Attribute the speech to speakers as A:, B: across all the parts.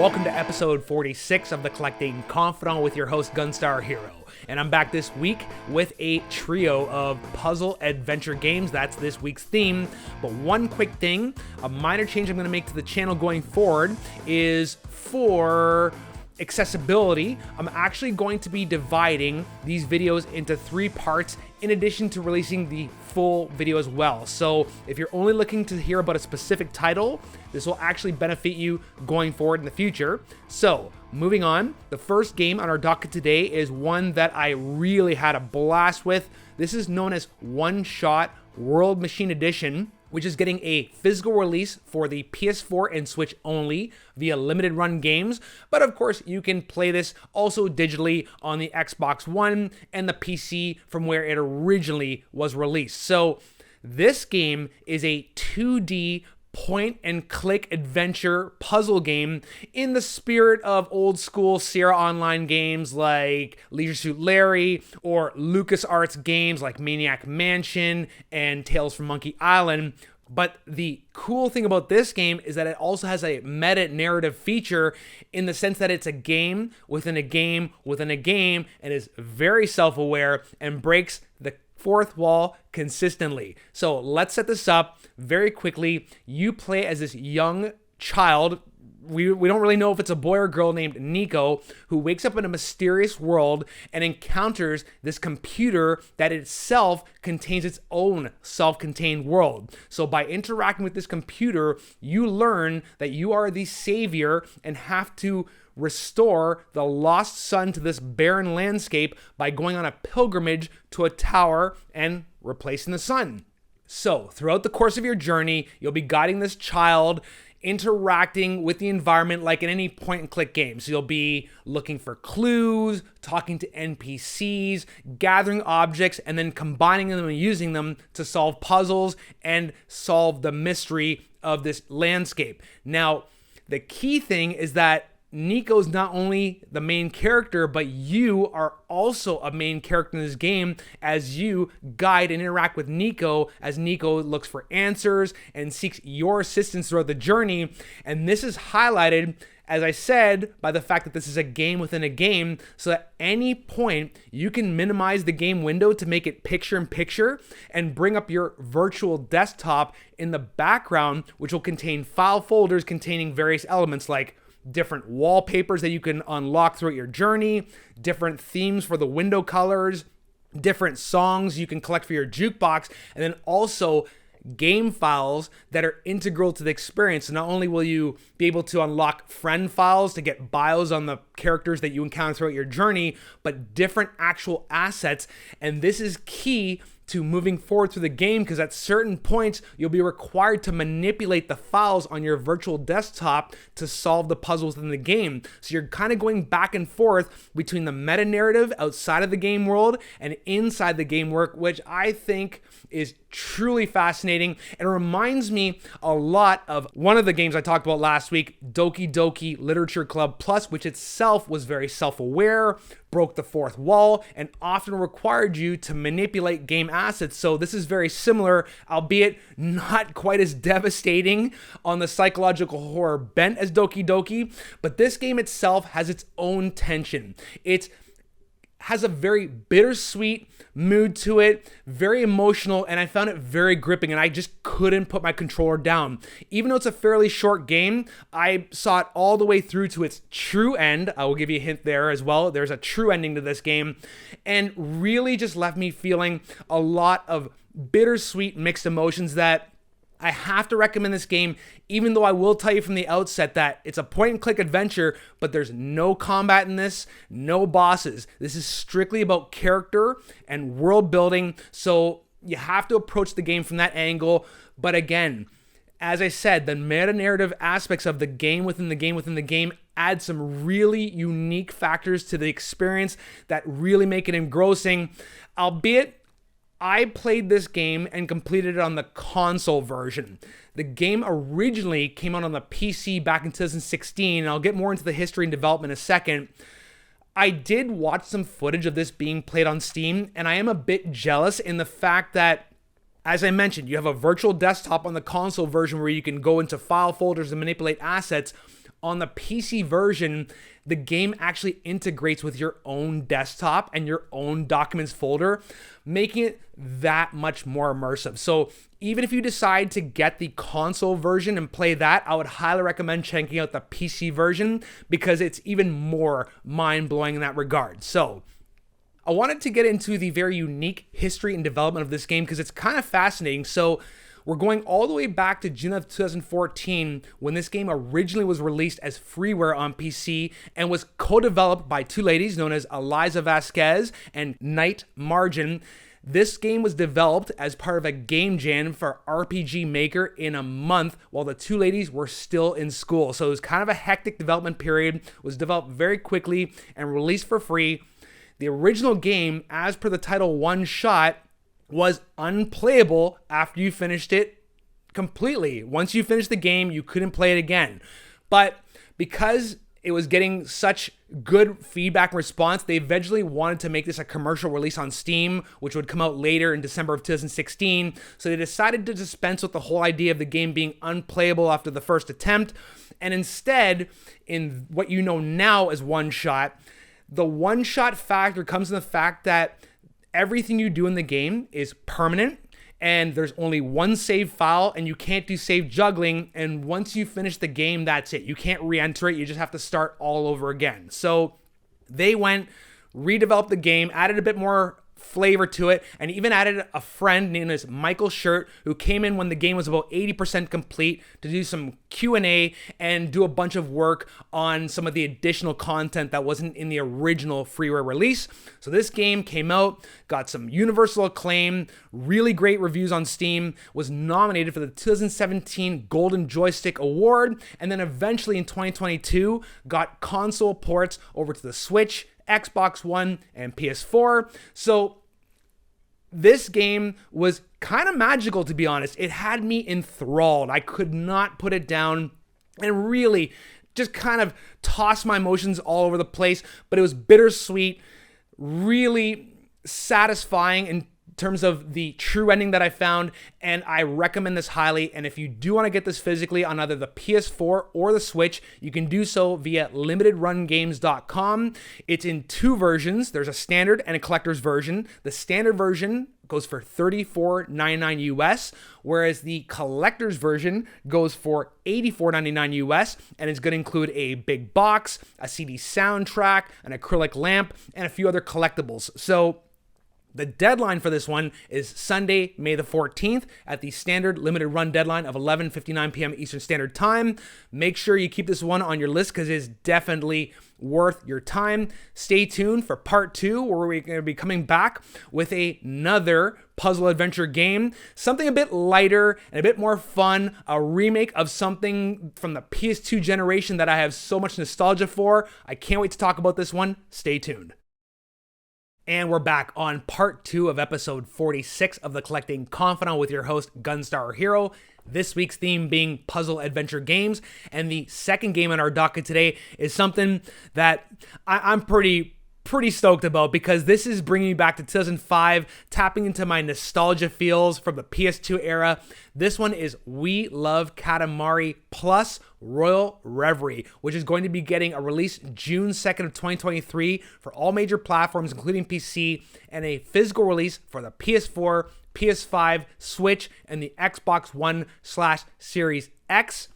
A: welcome to episode 46 of the Collecting Confidant with your host GunstarHero. And I'm back this week with a trio of puzzle adventure games. That's this week's theme. But one quick thing, a minor change I'm going to make to the channel going forward is for accessibility. I'm actually going to be dividing these videos into 3 parts in addition to releasing the full video as well. So if you're only looking to hear about a specific title, this will actually benefit you going forward in the future. So moving on, the first game on our docket today is one that I really had a blast with. This is known as OneShot World Machine Edition, which is getting a physical release for the PS4 and Switch only via limited run games. But of course, you can play this also digitally on the Xbox One and the PC from where it originally was released. So this game is a 2D point-and-click adventure puzzle game in the spirit of old-school Sierra Online games like Leisure Suit Larry or LucasArts games like Maniac Mansion and Tales from Monkey Island. But the cool thing about this game is that it also has a meta-narrative feature in the sense that it's a game within a game within a game and is very self-aware and breaks the fourth wall consistently. So let's set this up very quickly. You play as this young child. We don't really know if it's a boy or girl named Nico, who wakes up in a mysterious world and encounters this computer that itself contains its own self-contained world. So by interacting with this computer, you learn that you are the savior and have to restore the lost son to this barren landscape by going on a pilgrimage to a tower and replacing the sun. So throughout the course of your journey, you'll be guiding this child, interacting with the environment like in any point-and-click game. So you'll be looking for clues, talking to NPCs, gathering objects, and then combining them and using them to solve puzzles and solve the mystery of this landscape. Now, the key thing is that Nico's not only the main character, but you are also a main character in this game as you guide and interact with Nico as Nico looks for answers and seeks your assistance throughout the journey. And this is highlighted, as I said, by the fact that this is a game within a game, so at any point you can minimize the game window to make it picture-in-picture and bring up your virtual desktop in the background, which will contain file folders containing various elements like different wallpapers that you can unlock throughout your journey, different themes for the window colors, different songs you can collect for your jukebox, and then also game files that are integral to the experience. So not only will you be able to unlock friend files to get bios on the characters that you encounter throughout your journey, but different actual assets. And this is key to moving forward through the game because at certain points you'll be required to manipulate the files on your virtual desktop to solve the puzzles in the game. So you're kind of going back and forth between the meta narrative outside of the game world and inside the game work, which I think is truly fascinating and reminds me a lot of one of the games I talked about last week, Doki Doki Literature Club Plus, which itself was very self-aware, broke the fourth wall, and often required you to manipulate game assets. So this is very similar, albeit not quite as devastating on the psychological horror bent as Doki Doki, but this game itself has its own tension. It has a very bittersweet mood to it, very emotional, and I found it very gripping, and I just couldn't put my controller down. Even though it's a fairly short game, I saw it all the way through to its true end. I will give you a hint there as well. There's a true ending to this game, and really just left me feeling a lot of bittersweet mixed emotions that I have to recommend this game, even though I will tell you from the outset that it's a point-and-click adventure, but there's no combat in this, no bosses. This is strictly about character and world building, so you have to approach the game from that angle. But again, as I said, the meta-narrative aspects of the game within the game within the game add some really unique factors to the experience that really make it engrossing, albeit I played this game and completed it on the console version. The game originally came out on the PC back in 2016, and I'll get more into the history and development in a second. I did watch some footage of this being played on Steam, and I am a bit jealous in the fact that, as I mentioned, you have a virtual desktop on the console version where you can go into file folders and manipulate assets. on the PC version, the game actually integrates with your own desktop and your own documents folder, making it that much more immersive. So even if you decide to get the console version and play that, I would highly recommend checking out the PC version because it's even more mind-blowing in that regard. So I wanted to get into the very unique history and development of this game because it's kind of fascinating. So we're going all the way back to June of 2014 when this game originally was released as freeware on PC and was co-developed by two ladies known as Eliza Vasquez and Night Margin. This game was developed as part of a game jam for RPG Maker in a month while the two ladies were still in school. So it was kind of a hectic development period, was developed very quickly and released for free. The original game, as per the title OneShot, was unplayable after you finished it completely. Once you finished the game, you couldn't play it again. But because it was getting such good feedback and response, they eventually wanted to make this a commercial release on Steam, which would come out later in December of 2016. So they decided to dispense with the whole idea of the game being unplayable after the first attempt. And instead, in what you know now as OneShot, the one-shot factor comes in the fact that everything you do in the game is permanent and there's only one save file and you can't do save juggling. And once you finish the game, that's it. You can't re-enter it. You just have to start all over again. So they went, redeveloped the game, added a bit more flavor to it, and even added a friend named as Michael Shirt who came in when the game was about 80% complete to do some Q&A and do a bunch of work on some of the additional content that wasn't in the original freeware release. So this game came out, got some universal acclaim, really great reviews on Steam, was nominated for the 2017 Golden Joystick Award, and then eventually in 2022 got console ports over to the Switch, Xbox One, and PS4. So this game was kind of magical, to be honest. It had me enthralled. I could not put it down and really just kind of tossed my emotions all over the place, but it was bittersweet, really satisfying in terms of the true ending that I found, and I recommend this highly. And if you do want to get this physically on either the PS4 or the Switch, you can do so via limitedrungames.com. It's in two versions. There's a standard and a collector's version. The standard version goes for $34.99 US, whereas the collector's version goes for $84.99 US, and it's going to include a big box, a CD soundtrack, an acrylic lamp, and a few other collectibles. So the deadline for this one is Sunday, May the 14th at the standard limited run deadline of 11:59 p.m. Eastern Standard Time. Make sure you keep this one on your list because it's definitely worth your time. Stay tuned for part 2 where we're going to be coming back with another puzzle adventure game. Something a bit lighter and a bit more fun. A remake of something from the PS2 generation that I have so much nostalgia for. I can't wait to talk about this one. Stay tuned. And we're back on part 2 of episode 46 of the Collecting Confidant with your host, GunstarHero. This week's theme being puzzle adventure games. And the second game on our docket today is something that I'm pretty stoked about because this is bringing me back to 2005, tapping into my nostalgia feels from the PS2 era. This one is We Love Katamari Plus Royal Reverie, which is going to be getting a release June 2nd of 2023 for all major platforms, including PC, and a physical release for the PS4, PS5, Switch, and the Xbox One/Series X.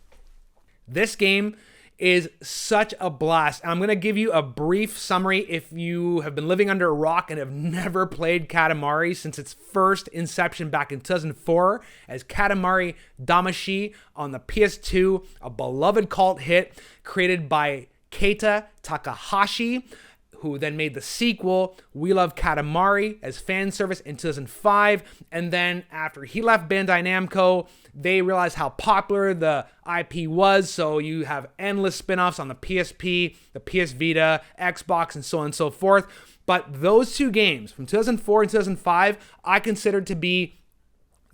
A: This game is such a blast. And I'm going to give you a brief summary if you have been living under a rock and have never played Katamari since its first inception back in 2004 as Katamari Damacy on the PS2, a beloved cult hit created by Keita Takahashi, who then made the sequel, We Love Katamari, as fan service in 2005. And then after he left Bandai Namco, they realized how popular the IP was. So you have endless spin-offs on the PSP, the PS Vita, Xbox, and so on and so forth. But those two games from 2004 and 2005, I consider to be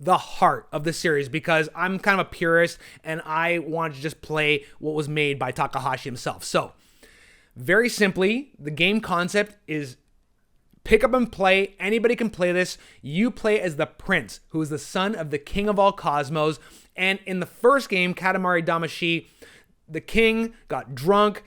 A: the heart of the series because I'm kind of a purist and I wanted to just play what was made by Takahashi himself. So, very simply, the game concept is pick up and play. Anybody can play this. You play as the prince, who is the son of the king of all cosmos. And in the first game, Katamari Damacy, the king got drunk,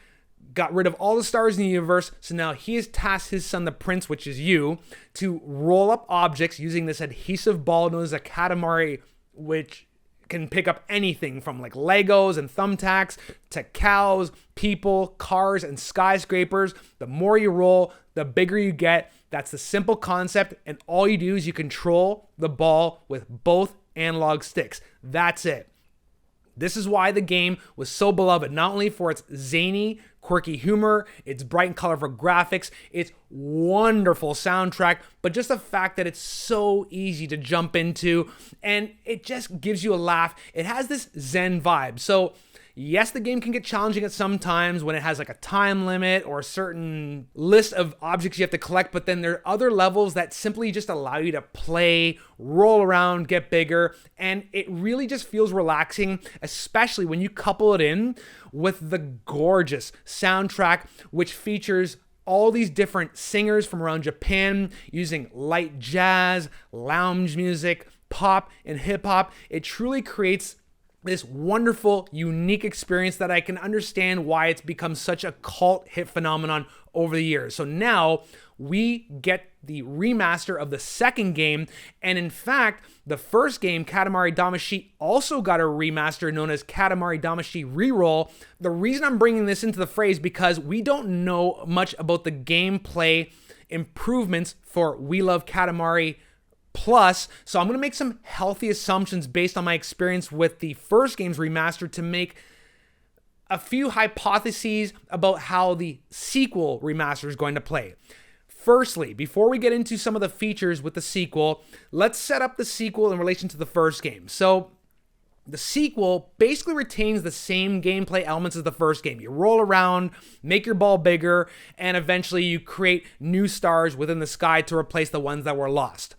A: got rid of all the stars in the universe, so now he has tasked his son, the prince, which is you, to roll up objects using this adhesive ball known as a Katamari, which can pick up anything from like Legos and thumbtacks to cows, people, cars, and skyscrapers. The more you roll, the bigger you get. That's the simple concept, and all you do is you control the ball with both analog sticks. That's it. This is why the game was so beloved, not only for its zany, quirky humor, its bright and colorful graphics, its wonderful soundtrack, but just the fact that it's so easy to jump into and it just gives you a laugh. It has this zen vibe. So yes, the game can get challenging at some times when it has like a time limit or a certain list of objects you have to collect, but then there are other levels that simply just allow you to play, roll around, get bigger, and it really just feels relaxing, especially when you couple it in with the gorgeous soundtrack, which features all these different singers from around Japan using light jazz, lounge music, pop, and hip hop. It truly creates this wonderful, unique experience that I can understand why it's become such a cult hit phenomenon over the years. So now we get the remaster of the second game, and in fact, the first game, Katamari Damacy, also got a remaster known as Katamari Damacy Reroll. The reason I'm bringing this into the fray is because we don't know much about the gameplay improvements for We Love Katamari Plus, so I'm going to make some healthy assumptions based on my experience with the first game's remaster to make a few hypotheses about how the sequel remaster is going to play. Firstly, before we get into some of the features with the sequel, let's set up the sequel in relation to the first game. So the sequel basically retains the same gameplay elements as the first game. You roll around, make your ball bigger, and eventually you create new stars within the sky to replace the ones that were lost.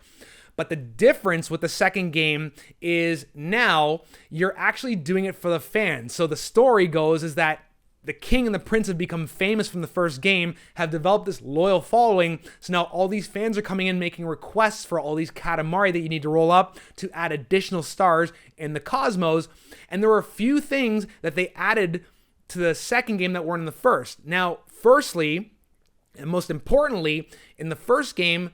A: But the difference with the second game is now you're actually doing it for the fans. So the story goes is that the king and the prince have become famous from the first game, have developed this loyal following. So now all these fans are coming in making requests for all these Katamari that you need to roll up to add additional stars in the cosmos. And there were a few things that they added to the second game that weren't in the first. Now, firstly, and most importantly, in the first game,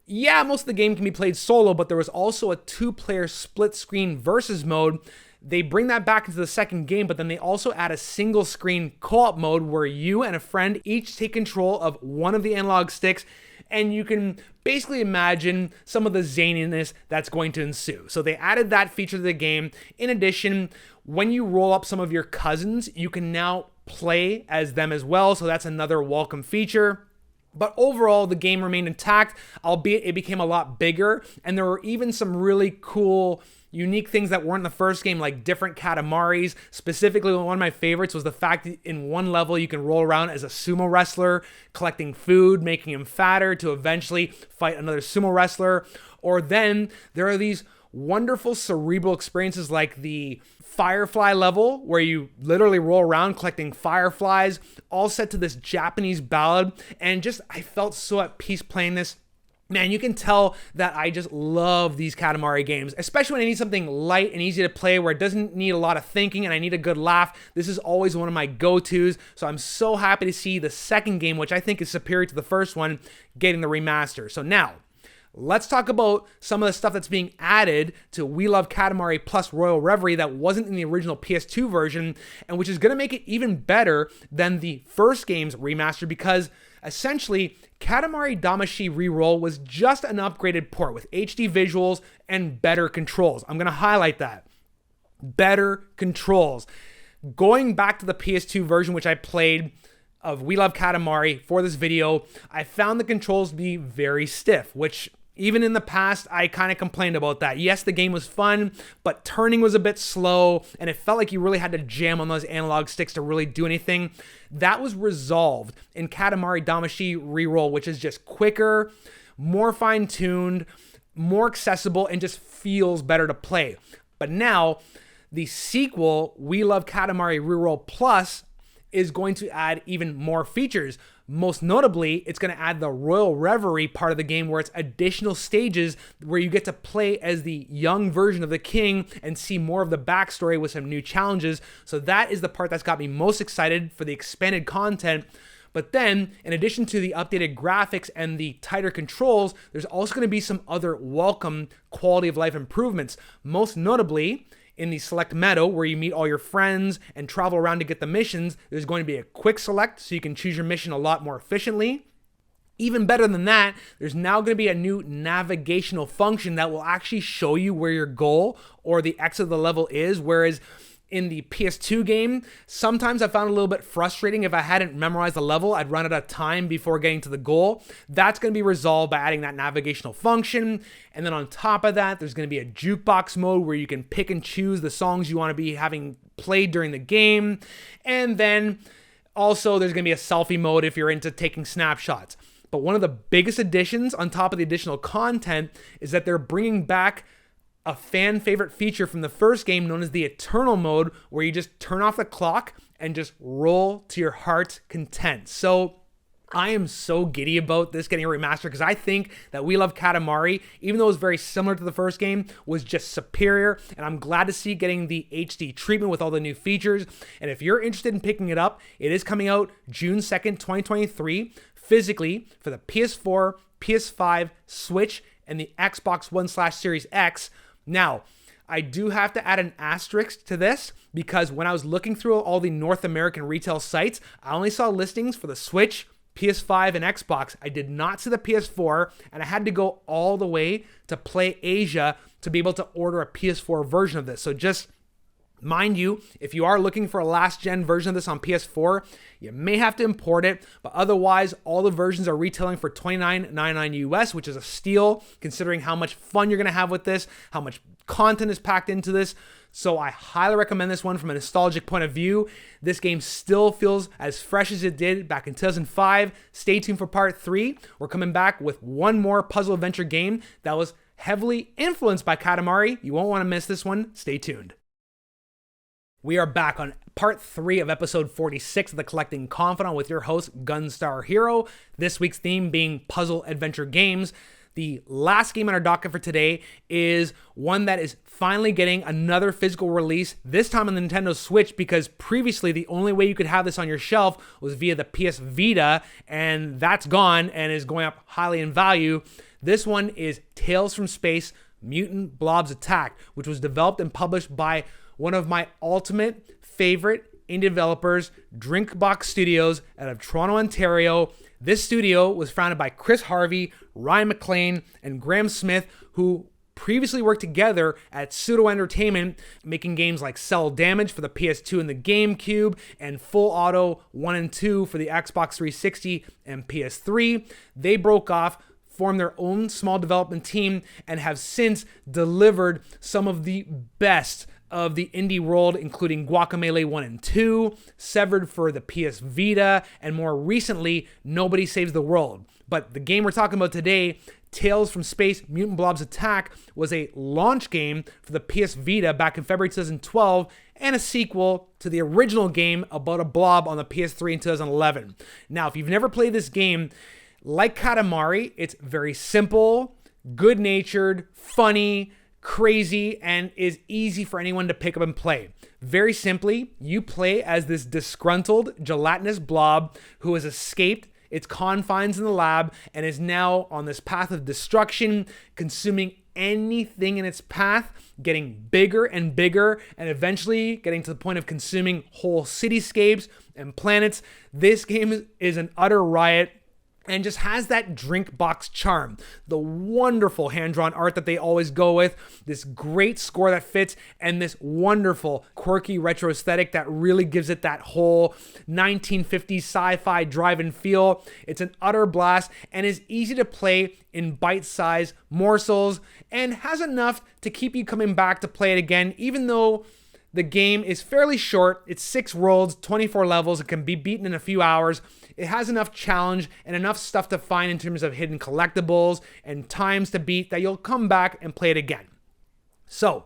A: yeah, most of the game can be played solo, but there was also a 2-player split screen versus mode. They bring that back into the second game, but then they also add a single screen co-op mode where you and a friend each take control of one of the analog sticks, and you can basically imagine some of the zaniness that's going to ensue. So they added that feature to the game. In addition, when you roll up some of your cousins, you can now play as them as well, so that's another welcome feature. But overall, the game remained intact, albeit it became a lot bigger, and there were even some really cool, unique things that weren't in the first game, like different Katamaris. Specifically, one of my favorites was the fact that in one level you can roll around as a sumo wrestler, collecting food, making him fatter to eventually fight another sumo wrestler. Or then there are these wonderful cerebral experiences like the Firefly level, where you literally roll around collecting fireflies, all set to this Japanese ballad, and just I felt so at peace playing this. Man, you can tell that I just love these Katamari games, especially when I need something light and easy to play where it doesn't need a lot of thinking and I need a good laugh. This is always one of my go-tos, so I'm so happy to see the second game, which I think is superior to the first one, getting the remaster. So now, let's talk about some of the stuff that's being added to We Love Katamari Plus Royal Reverie that wasn't in the original PS2 version, and which is going to make it even better than the first game's remaster, because essentially Katamari Damacy Reroll was just an upgraded port with HD visuals and better controls. I'm going to highlight that. Better controls. Going back to the PS2 version, which I played of We Love Katamari for this video, I found the controls to be very stiff, which even in the past, I kind of complained about that. Yes, the game was fun, but turning was a bit slow, and it felt like you really had to jam on those analog sticks to really do anything. That was resolved in Katamari Damacy Reroll, which is just quicker, more fine-tuned, more accessible, and just feels better to play. But now, the sequel, We Love Katamari Reroll Plus, is going to add even more features. Most notably, it's going to add the Royal Reverie part of the game, where it's additional stages where you get to play as the young version of the king and see more of the backstory with some new challenges. So that is the part that's got me most excited for the expanded content. But then, in addition to the updated graphics and the tighter controls, there's also going to be some other welcome quality of life improvements. Most notably, in the select meadow, where you meet all your friends and travel around to get the missions, there's going to be a quick select, so you can choose your mission a lot more efficiently. Even better than that, there's now going to be a new navigational function that will actually show you where your goal or the exit of the level is, whereas in the PS2 game, sometimes I found it a little bit frustrating. If I hadn't memorized the level, I'd run out of time before getting to the goal. That's going to be resolved by adding that navigational function. And then on top of that, there's going to be a jukebox mode where you can pick and choose the songs you want to be having played during the game. And then also there's going to be a selfie mode if you're into taking snapshots. But one of the biggest additions on top of the additional content is that they're bringing back a fan favorite feature from the first game known as the Eternal mode, where you just turn off the clock and just roll to your heart's content. So I am so giddy about this getting a remaster, because I think that We Love Katamari, even though it was very similar to the first game, was just superior, and I'm glad to see getting the HD treatment with all the new features. And if you're interested in picking it up, it is coming out June 2nd, 2023, physically for the PS4, PS5, Switch, and the Xbox One/Series X. Now, I do have to add an asterisk to this, because when I was looking through all the North American retail sites, I only saw listings for the Switch, PS5, and Xbox. I did not see the PS4, and I had to go all the way to Play Asia to be able to order a PS4 version of this. So just mind you, if you are looking for a last-gen version of this on PS4, you may have to import it, but otherwise, all the versions are retailing for $29.99 US, which is a steal, considering how much fun you're going to have with this, how much content is packed into this. So I highly recommend this one from a nostalgic point of view. This game still feels as fresh as it did back in 2005. Stay tuned for part 3. We're coming back with one more puzzle adventure game that was heavily influenced by Katamari. You won't want to miss this one. Stay tuned. We are back on part 3 of episode 46 of the Collecting Confidant with your host, GunstarHero. This week's theme being puzzle adventure games. The last game on our docket for today is one that is finally getting another physical release, this time on the Nintendo Switch, because previously the only way you could have this on your shelf was via the PS Vita, and that's gone and is going up highly in value. This one is Tales from Space, Mutant Blobs Attack, which was developed and published by one of my ultimate favorite indie developers, DrinkBox Studios, out of Toronto, Ontario. This studio was founded by Chris Harvey, Ryan McLean, and Graham Smith, who previously worked together at Pseudo Entertainment, making games like Cell Damage for the PS2 and the GameCube, and Full Auto 1 and 2 for the Xbox 360 and PS3. They broke off, formed their own small development team, and have since delivered some of the best of the indie world, including Guacamelee 1 and 2, Severed for the PS Vita, and more recently, Nobody Saves the World. But the game we're talking about today, Tales from Space, Mutant Blobs Attack, was a launch game for the PS Vita back in February 2012, and a sequel to the original game about a blob on the PS3 in 2011. Now, if you've never played this game, like Katamari, it's very simple, good-natured, funny, crazy, and is easy for anyone to pick up and play. Very simply, you play as this disgruntled, gelatinous blob who has escaped its confines in the lab and is now on this path of destruction, consuming anything in its path, getting bigger and bigger, and eventually getting to the point of consuming whole cityscapes and planets. This game is an utter riot, and just has that DrinkBox charm. The wonderful hand-drawn art that they always go with, this great score that fits, and this wonderful, quirky retro aesthetic that really gives it that whole 1950s sci-fi drive-in feel. It's an utter blast and is easy to play in bite-sized morsels, and has enough to keep you coming back to play it again, even though the game is fairly short. It's 6 worlds, 24 levels. It can be beaten in a few hours. It has enough challenge and enough stuff to find in terms of hidden collectibles and times to beat that you'll come back and play it again. So,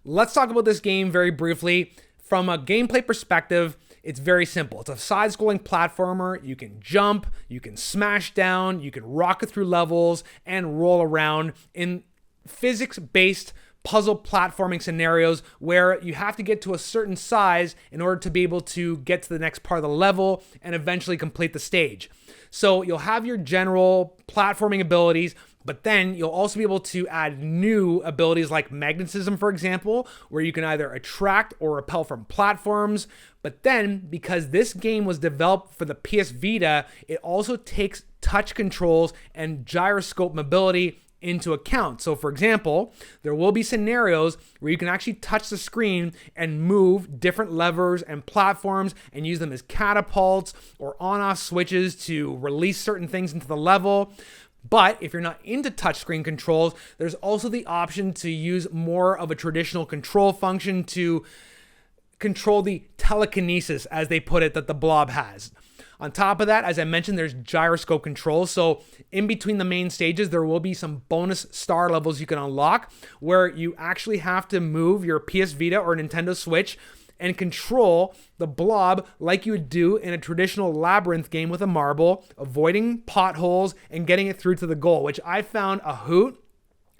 A: let's talk about this game very briefly. From a gameplay perspective, It's very simple. It's a side-scrolling platformer. You can jump, you can smash down, you can rocket through levels, and roll around in physics-based puzzle platforming scenarios where you have to get to a certain size in order to be able to get to the next part of the level and eventually complete the stage. So you'll have your general platforming abilities, but then you'll also be able to add new abilities like magnetism, for example, where you can either attract or repel from platforms. But then, because this game was developed for the PS Vita, it also takes touch controls and gyroscope mobility into account. So for example, there will be scenarios where you can actually touch the screen and move different levers and platforms and use them as catapults or on-off switches to release certain things into the level. But if you're not into touchscreen controls, there's also the option to use more of a traditional control function to control the telekinesis, as they put it, that the blob has. On top of that, as I mentioned, there's gyroscope controls. So in between the main stages, there will be some bonus star levels you can unlock where you actually have to move your PS Vita or Nintendo Switch and control the blob like you would do in a traditional labyrinth game with a marble, avoiding potholes and getting it through to the goal, which I found a hoot.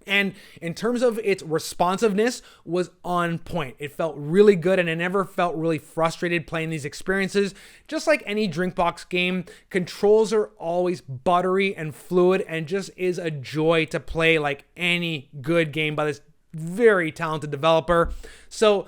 A: And in terms of its responsiveness, was on point. It felt really good, and I never felt really frustrated playing these experiences. Just like any DrinkBox game, controls are always buttery and fluid, and just is a joy to play like any good game by this very talented developer. So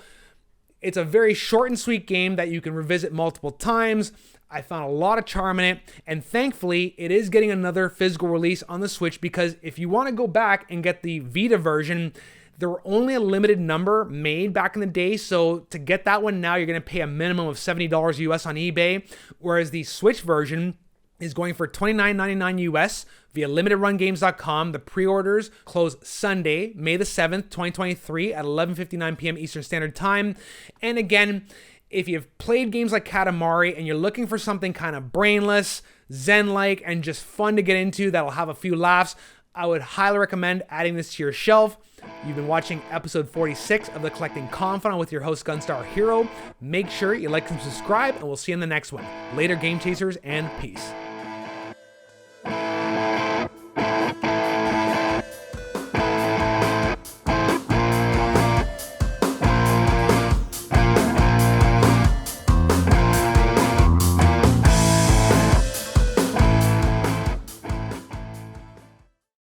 A: it's a very short and sweet game that you can revisit multiple times. I found a lot of charm in it, and thankfully, it is getting another physical release on the Switch, because if you want to go back and get the Vita version, there were only a limited number made back in the day, so to get that one now, you're going to pay a minimum of $70 US on eBay, whereas the Switch version is going for $29.99 US via limitedrungames.com. The pre-orders close Sunday, May the 7th, 2023 at 11:59 p.m. Eastern Standard Time. And again, if you've played games like Katamari and you're looking for something kind of brainless, zen-like, and just fun to get into that'll have a few laughs, I would highly recommend adding this to your shelf. You've been watching episode 46 of The Collecting Confidant with your host, GunstarHero. Make sure you like and subscribe, and we'll see you in the next one. Later, Game Chasers, and peace.